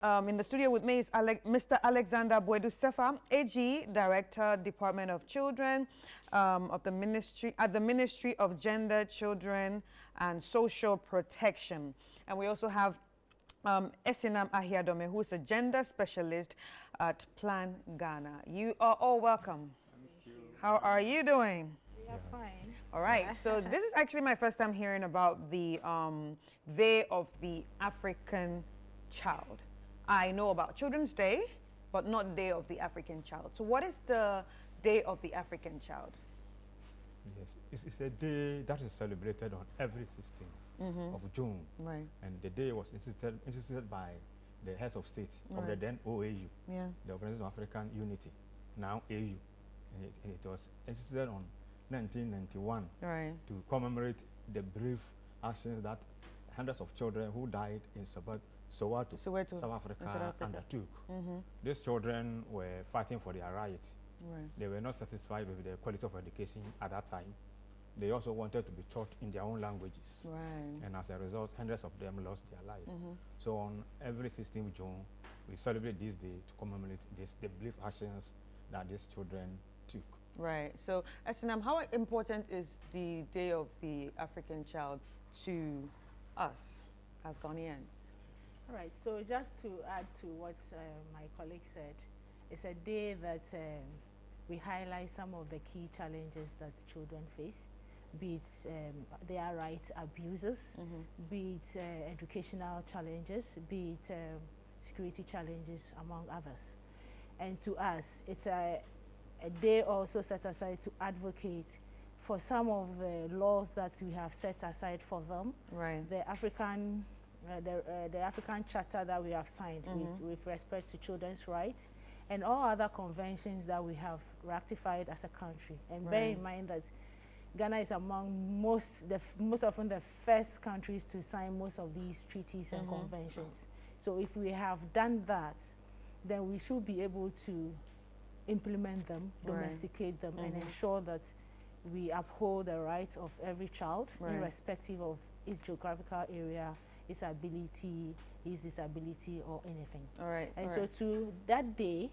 In the studio with me is Mr. Alexander Boedu Sefa, AG, Director, Department of Children, of the Ministry at the Ministry of Gender, Children, and Social Protection. And we also have Esinam Ahiadome, who is a gender specialist at Plan Ghana. You are all welcome. Thank you. How are you doing? We are fine. All right. So this is actually my first time hearing about the Day of the African Child. I know about Children's Day, but not Day of the African Child. So what is the Day of the African Child? Yes, it's a day that is celebrated on every 16th of June. Right. And the day was instituted by the heads of state of the then OAU, the Organization of African Unity, now AU. And it was instituted on 1991 to commemorate the brave actions that hundreds of children who died in Soweto, South Africa, undertook. These children were fighting for their rights. They were not satisfied with the quality of education at that time. They also wanted to be taught in their own languages. And as a result, hundreds of them lost their life. So on every 16th June, we celebrate this day to commemorate the brave actions that these children took. Right. So, Esinam, how important is the Day of the African Child to us as Ghanaians? All right. So just to add to what my colleague said, it's a day that we highlight some of the key challenges that children face, be it their rights abuses, be it educational challenges, be it security challenges, among others. And to us, it's a day also set aside to advocate for some of the laws that we have set aside for them. The African Charter that we have signed with respect to children's rights, and all other conventions that we have ratified as a country. And bear in mind that Ghana is among most often the first countries to sign most of these treaties and conventions. So if we have done that, then we should be able to implement them, domesticate them, and ensure that we uphold the rights of every child, irrespective of its geographical area, its ability, his disability, or anything. And so to that day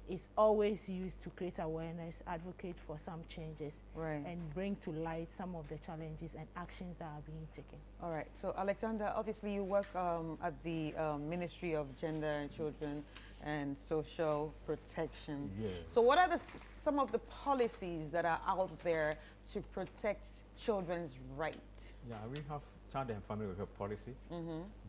is always used to create awareness, advocate for some changes, and bring to light some of the challenges and actions that are being taken. All right. So, Alexander, obviously you work at the Ministry of Gender and Children and Social Protection. So what are some of the policies that are out there to protect children's rights? Yeah, we have Child and Family Welfare Policy,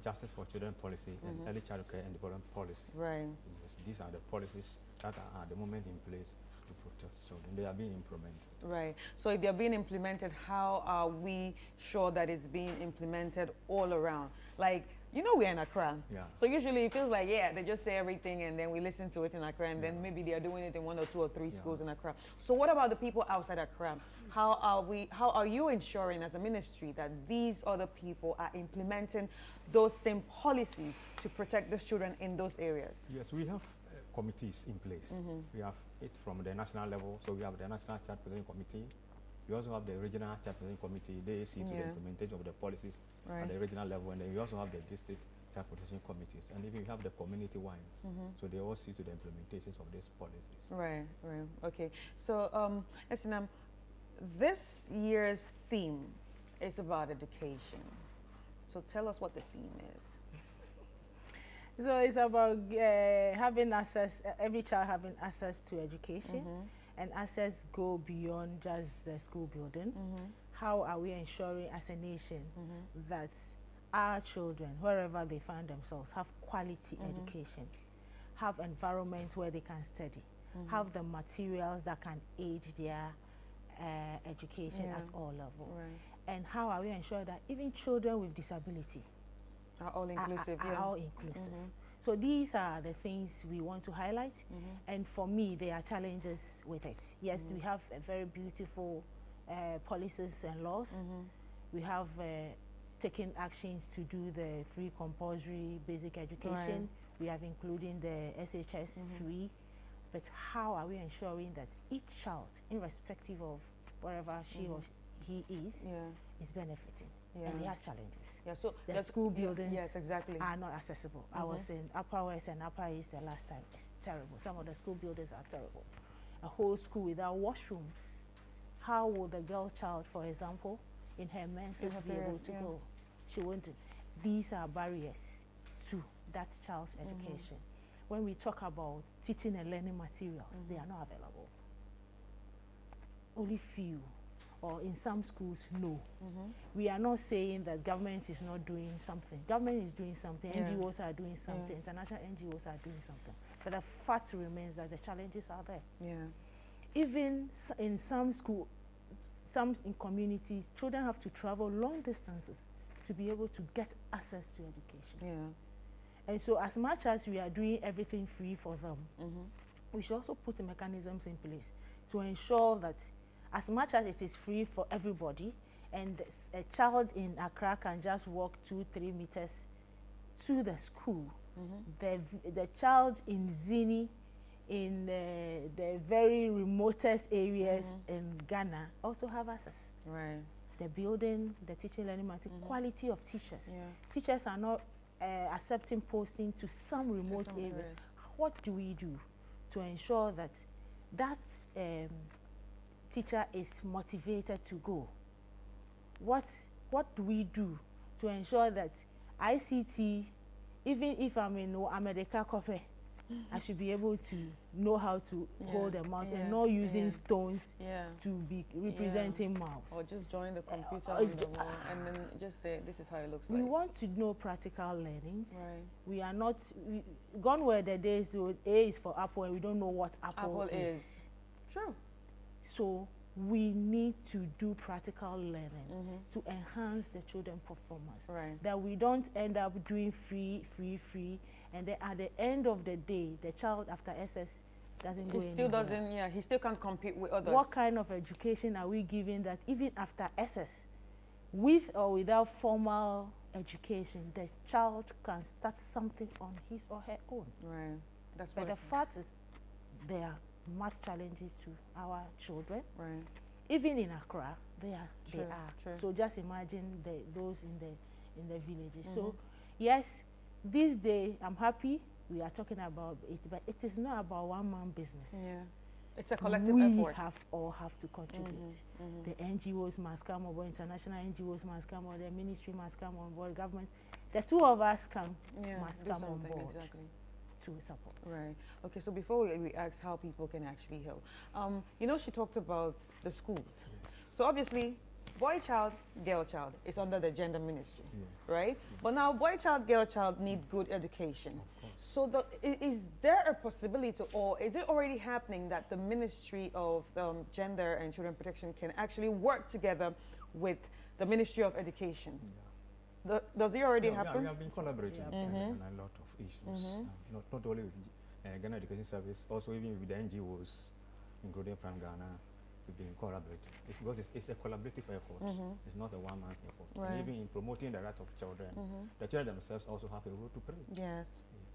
Justice for Children Policy, and Early Child Care and Development Policy. Yes, these are the policies that are at the moment in place to protect children. They are being implemented. So if they're being implemented, how are we sure that it's being implemented all around? Like, you know, we're in Accra. So usually it feels like, they just say everything and then we listen to it in Accra, and then maybe they are doing it in 1 or 2 or 3 schools in Accra. So what about the people outside Accra? How are you ensuring as a ministry that these other people are implementing those same policies to protect those children in those areas? Yes, we have committees in place. We have it from the national level, so we have the National Child Protection Committee. We also have the Regional Child Protection Committee. They see to the implementation of the policies at the regional level, and then we also have the District Child Protection Committees, and even we have the community ones. So they all see to the implementations of these policies. Okay. So, Esinam, this year's theme is about education. So tell us what the theme is. So it's about having access, every child having access to education, and access go beyond just the school building. How are we ensuring as a nation that our children, wherever they find themselves, have quality education, have environments where they can study, have the materials that can aid their education at all levels, and how are we ensuring that even children with disability are all inclusive? Are all inclusive. So these are the things we want to highlight, and for me, there are challenges with it. Yes, we have a very beautiful policies and laws. We have taken actions to do the free compulsory basic education. We have including the SHS free. But how are we ensuring that each child, irrespective of wherever she or he is benefiting? and it has challenges. Yeah, so the school buildings yes, exactly. are not accessible. I was in Upper West and Upper East the last time. It's terrible. Some of the school buildings are terrible. A whole school without washrooms. How will the girl child, for example, in her menses be able to go? She won't. These are barriers to that child's education. When we talk about teaching and learning materials, they are not available. Only few, or in some schools, no. We are not saying that government is not doing something. Government is doing something, NGOs are doing something, international NGOs are doing something. But the fact remains that the challenges are there. Yeah. Even in some schools, some in communities, children have to travel long distances to be able to get access to education. Yeah. And so as much as we are doing everything free for them, we should also put mechanisms in place to ensure that as much as it is free for everybody, and a child in Accra can just walk 2-3 meters to the school, the child in Zini, in the very remotest areas in Ghana, also have access. Right. The building, the teaching, learning material, quality of teachers. Teachers are not accepting posting to some remote areas. What do we do to ensure that that teacher is motivated to go? What do we do to ensure that ICT, even if I'm in America Kope, I should be able to know how to hold a mouse and not using stones to be representing mouse. Or just join the computer on the wall and then just say, this is how it looks like. We want to know practical learnings. Right. We are not, gone were the days when A is for apple and we don't know what apple is. True. So we need to do practical learning to enhance the children's performance. Right. That we don't end up doing free, and then at the end of the day, the child after SS doesn't go anywhere. He still doesn't, he still can't compete with others. What kind of education are we giving that even after SS, with or without formal education, the child can start something on his or her own? Right. That's but the fact is, there are much challenges to our children. Right. Even in Accra, they are. True. So just imagine those in the villages. So yes, this day I'm happy we are talking about it, but it is not about one man business. Yeah. It's a collective effort. We all have to contribute. The NGOs must come on board, international NGOs must come on board, the ministry must come on board, government. The two of us must come on board. Exactly. To support. Right. Okay, so before we ask how people can actually help, she talked about the schools. Yes. So obviously, boy child, girl child is under the gender ministry, right? But now boy child, girl child need good education. Of course. So is there a possibility, or is it already happening that the Ministry of Gender and Children Protection can actually work together with the Ministry of Education? Yeah. Does it already happen? We have been collaborating on a lot of issues, not only with Ghana Education Service, also even with the NGOs, including Prime Ghana. We've been collaborating. It's because it's a collaborative effort. It's not a one-man's effort. Right. And even in promoting the rights of children, the children themselves also have a role to play. Yes.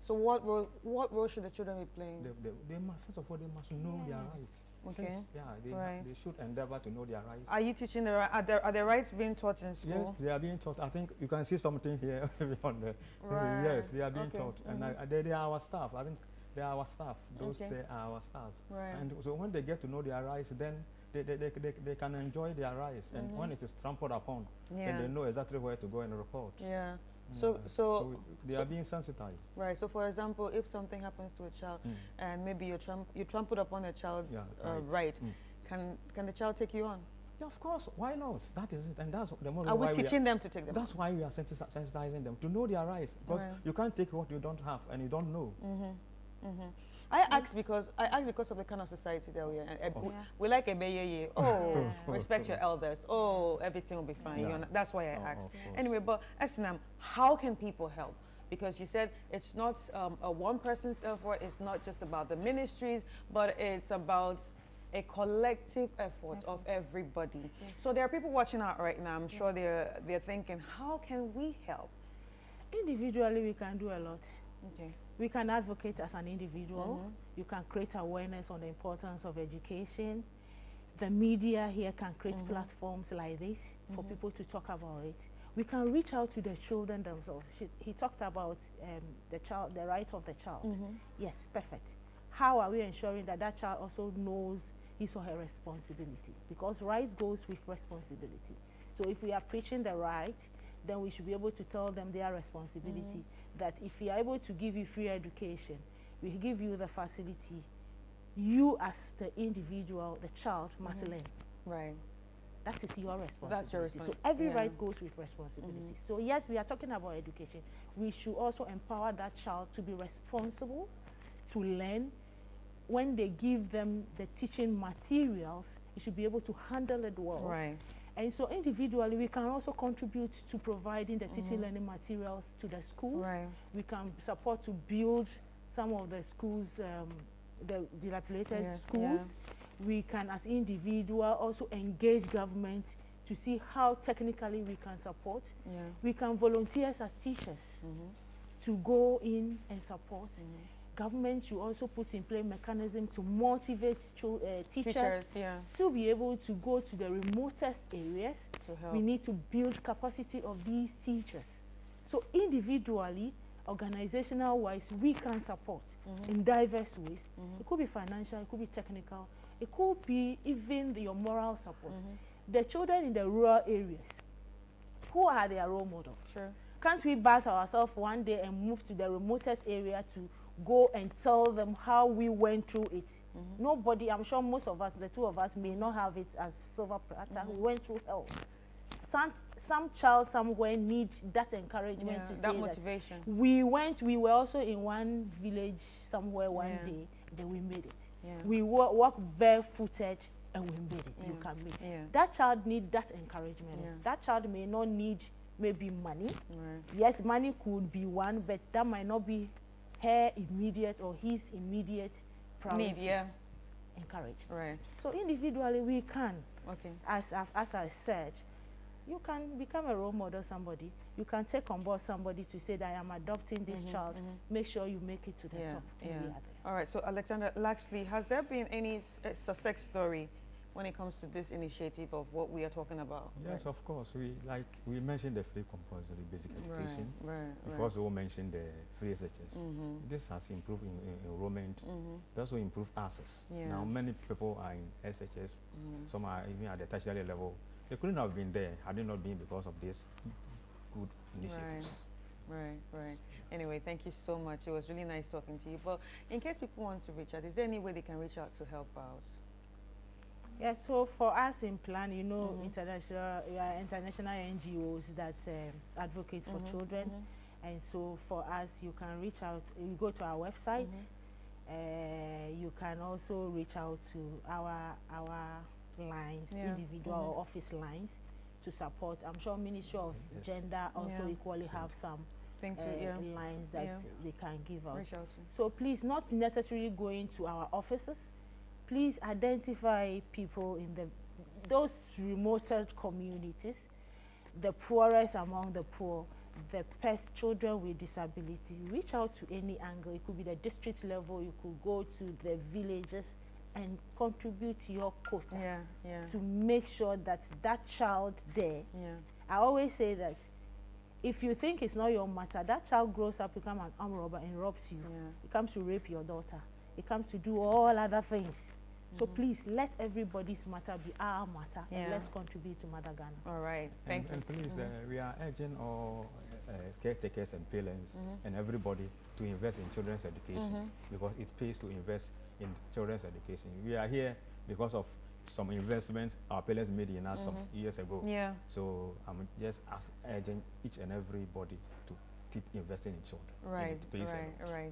So what role should the children be playing? First of all, they must know their rights. Okay. First, they should endeavor to know their rights. Are you teaching are the rights being taught in school? Yes, they are being taught. I think you can see something here on the. Right. Yes, they are being taught, and they are our staff. I think they are our staff. They are our staff. Right. And so when they get to know their rights, then they can enjoy their rights. And when it is trampled upon, then they know exactly where to go and report. Yeah. So they are being sensitized. Right. So for example, if something happens to a child and maybe you trampled upon a child's right, can the child take you on? Yeah, of course. Why not? That is it, and that's the more. Are we teaching them to take them? That's why we are sensitizing them to know their rights, because you can't take what you don't have and you don't know. I ask because of the kind of society that we are. We like a bayeye. Oh, respect your elders. Oh, everything will be fine. That's why I asked. Anyway, but Esinam, how can people help? Because you said it's not a one person's effort. It's not just about the ministries, but it's about a collective effort of everybody. Yes. So there are people watching out right now. I'm sure they're thinking, how can we help? Individually, we can do a lot. Okay. We can advocate as an individual. You can create awareness on the importance of education. The media here can create platforms like this for people to talk about it. We can reach out to the children themselves. He talked about the rights of the child. Yes, perfect. How are we ensuring that that child also knows his or her responsibility? Because rights goes with responsibility. So if we are preaching the right, then we should be able to tell them their responsibility, that if we are able to give you free education, we give you the facility, you as the individual, the child, must learn. Right. That is your responsibility. That's your responsibility. So every right goes with responsibility. So yes, we are talking about education. We should also empower that child to be responsible, to learn. When they give them the teaching materials, you should be able to handle it well. Right. And so individually, we can also contribute to providing the teaching learning materials to the schools. Right. We can support to build some of the schools, the dilapidated schools. We can, as individual, also engage government to see how technically we can support. We can volunteer as teachers to go in and support. Government should also put in place mechanism to motivate teachers to be able to go to the remotest areas. To help. We need to build capacity of these teachers. So individually, organizational-wise, we can support in diverse ways. It could be financial, it could be technical, it could be even your moral support. The children in the rural areas, who are their role models? Sure. Can't we bus ourselves one day and move to the remotest area to go and tell them how we went through it? Nobody, I'm sure most of us, the two of us, may not have it as silver platter. We went through hell. Some child somewhere need that encouragement to say that motivation. That we were also in one village somewhere one day, then we made it. We walked barefooted and we made it. You can make it. That child need that encouragement. That child may not need maybe money. Yes, money could be one, but that might not be her immediate or his immediate priority. Encouragement. Right. So individually we can. Okay. As I said, you can become a role model somebody. You can take on board somebody to say that I am adopting this child. Make sure you make it to the top. All right. So Alexander, lastly, has there been any success story when it comes to this initiative of what we are talking about? Yes, of course. We mentioned the free compulsory basic education. We've also mentioned the free SHS. This has improved enrollment. It also improved access. Now many people are in SHS. Some are even at the tertiary level. They couldn't have been there had it not been because of these good initiatives. Right. Anyway, thank you so much. It was really nice talking to you. But in case people want to reach out, is there any way they can reach out to help out? Yeah, so for us in Plan, you know, international NGOs that advocate for children. And so for us, you can reach out, you go to our website. You can also reach out to our lines, individual or office lines to support. I'm sure Ministry of Gender also equally have some lines that they can give out. So please, not necessarily going to our offices. Please identify people in those remote communities, the poorest among the poor, the children with disability. Reach out to any angle. It could be the district level. You could go to the villages and contribute your quota to make sure that that child there. I always say that if you think it's not your matter, that child grows up, become an armed robber and robs you. It comes to rape your daughter. It comes to do all other things. So please, let everybody's matter be our matter, and let's contribute to Mother Ghana. All right, thank you. And please, we are urging all caretakers and parents and everybody to invest in children's education because it pays to invest in children's education. We are here because of some investments our parents made in us some years ago. So I'm just urging each and everybody to keep investing in children. Right.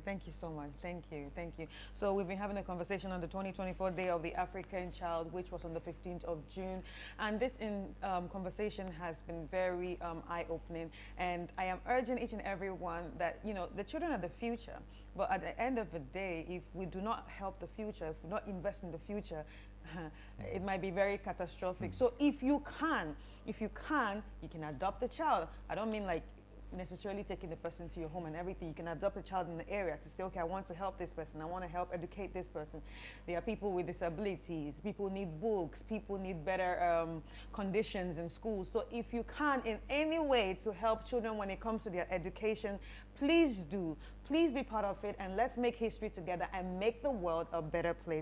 Thank you so much. Thank you. So we've been having a conversation on the 2024 Day of the African Child, which was on the 15th of June. And this conversation has been very eye-opening. And I am urging each and every one that, you know, the children are the future. But at the end of the day, if we do not help the future, if we not invest in the future, it might be very catastrophic. So if you can, you can adopt a child. I don't mean like necessarily taking the person to your home and everything. You can adopt a child in the area to say, okay, I want to help this person. I want to help educate this person. There are people with disabilities. People need books. People need better conditions in schools. So if you can in any way to help children when it comes to their education, please do. Please be part of it, and let's make history together and make the world a better place.